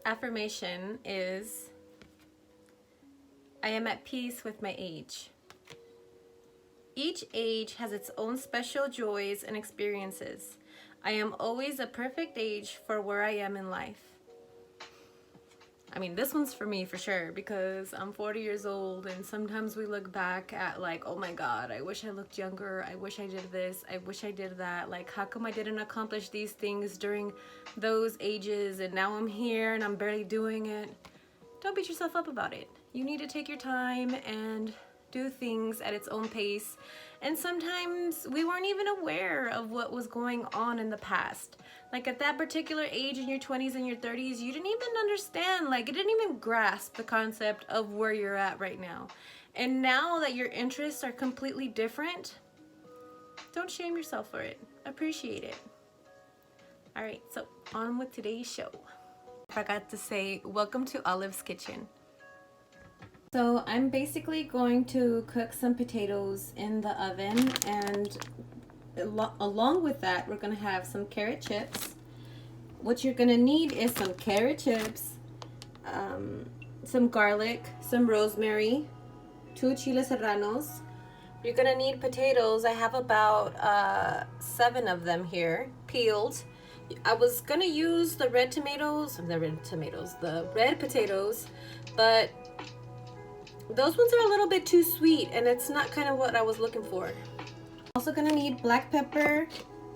Affirmation is, I am at peace with my age. Each age has its own special joys and experiences. I am always a perfect age for where I am in life. I mean, this one's for me for sure, because I'm 40 years old and sometimes we look back at like, oh my God, I wish I looked younger. I wish I did this. I wish I did that. Like, how come I didn't accomplish these things during those ages and now I'm here and I'm barely doing it? Don't beat yourself up about it. You need to take your time and do things at its own pace. And sometimes we weren't even aware of what was going on in the past. Like at that particular age in your 20s and your 30s, you didn't even understand, like, you didn't even grasp the concept of where you're at right now. And now that your interests are completely different, don't shame yourself for it. Appreciate it. All right, so on with today's show. I forgot to say, welcome to Olive's Kitchen. So I'm basically going to cook some potatoes in the oven, and along with that, we're going to have some carrot chips. What you're going to need is some carrot chips, some garlic, some rosemary, 2 chiles serranos. You're going to need potatoes. I have about 7 of them here, peeled. I was going to use the red potatoes, but those ones are a little bit too sweet and it's not kind of what I was looking for. Also gonna need black pepper,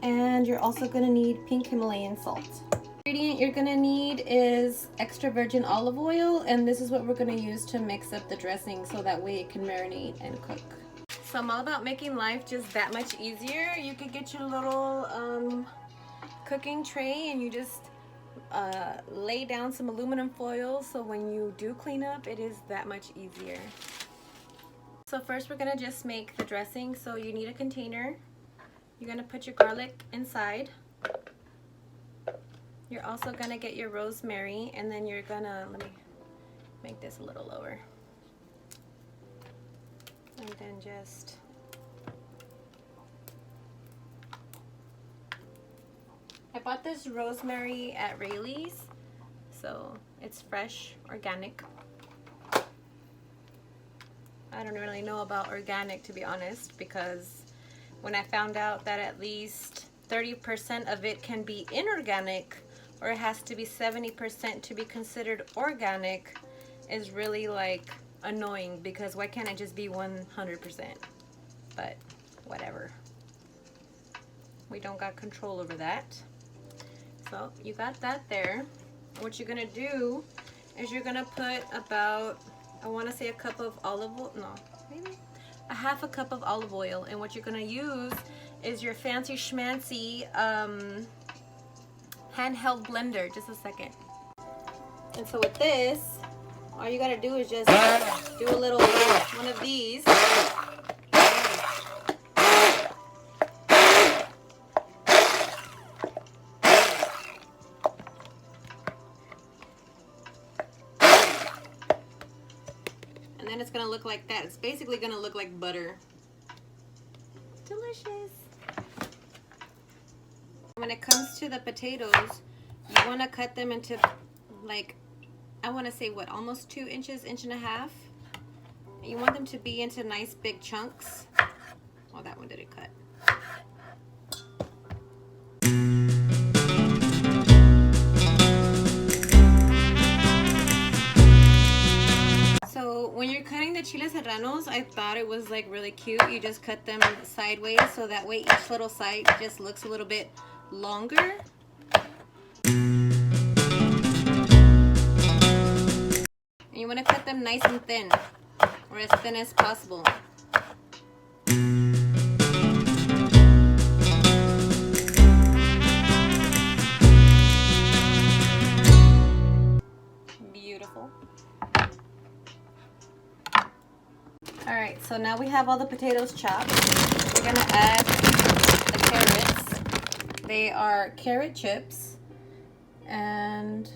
and you're also gonna need pink Himalayan salt. The ingredient you're gonna need is extra virgin olive oil, and this is what we're gonna use to mix up the dressing so that way it can marinate and cook. So I'm all about making life just that much easier. You could get your little cooking tray and you just lay down some aluminum foil so when you do clean up, it is that much easier. So first we're gonna just make the dressing. So you need a container. You're gonna put your garlic inside. You're also gonna get your rosemary, and then you're gonna, let me make this a little lower. And then just I bought this rosemary at Rayleigh's, so it's fresh, organic. I don't really know about organic, to be honest, because when I found out that at least 30% of it can be inorganic, or it has to be 70% to be considered organic, is really like annoying, because why can't it just be 100%? But whatever. We don't got control over that. So you got that there. What you're gonna do is you're gonna put about, I want to say a cup of olive oil, no, maybe a half a cup of olive oil. And what you're gonna use is your fancy schmancy handheld blender. Just a second. And so with this, all you gotta do is just do a little one of these. And it's gonna look like that. It's basically gonna look like butter. Delicious. When it comes to the potatoes, you want to cut them into, like, I want to say what, almost 2 inches, 1.5 inches. You want them to be into nice big chunks. Oh, that one didn't cut. So when you're cutting the chiles serranos, I thought it was like really cute. You just cut them sideways so that way each little side just looks a little bit longer. And you want to cut them nice and thin, or as thin as possible. Beautiful. Alright, so now we have all the potatoes chopped. We're gonna add the carrots. They are carrot chips, and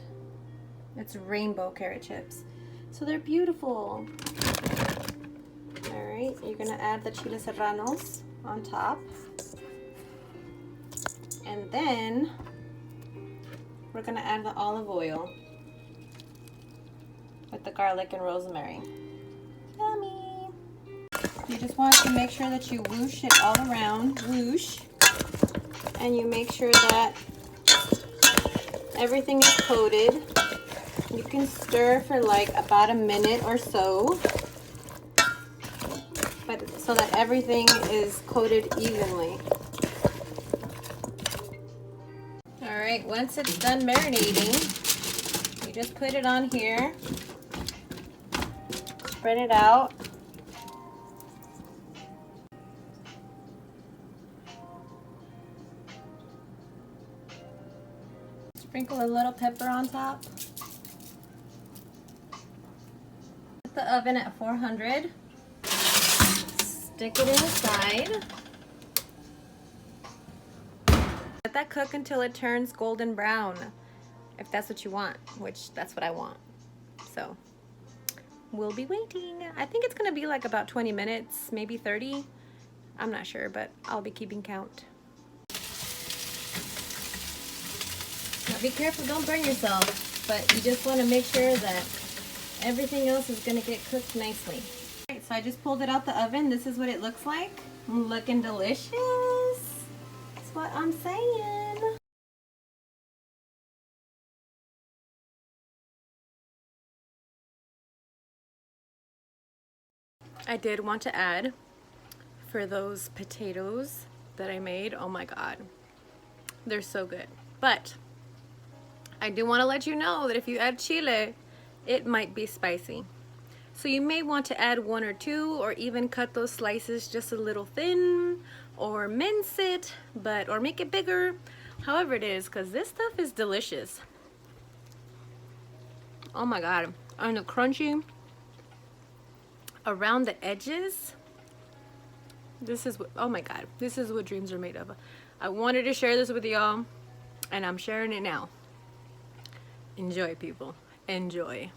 it's rainbow carrot chips. So they're beautiful. All right, you're gonna add the chile serranos on top. And then we're gonna add the olive oil with the garlic and rosemary. Yummy! You just want to make sure that you whoosh it all around, whoosh, and you make sure that everything is coated. You can stir for like about a minute or so, but so that everything is coated evenly. All right, once it's done marinating, you just put it on here, spread it out. Sprinkle a little pepper on top. Put the oven at 400. Stick it inside. Let that cook until it turns golden brown, if that's what you want, which that's what I want. So we'll be waiting. I think it's gonna be like about 20 minutes, maybe 30. I'm not sure, but I'll be keeping count. Now be careful, don't burn yourself, but you just want to make sure that everything else is going to get cooked nicely. Alright, so I just pulled it out the oven. This is what it looks like. Looking delicious. That's what I'm saying. I did want to add, for those potatoes that I made, oh my god, they're so good. But I do want to let you know that if you add chile, it might be spicy. So you may want to add 1 or 2, or even cut those slices just a little thin, or mince it, or make it bigger. However it is, because this stuff is delicious. Oh my god. And the crunchy around the edges. This is what, oh my god, this is what dreams are made of. I wanted to share this with y'all, and I'm sharing it now. Enjoy, people. Enjoy.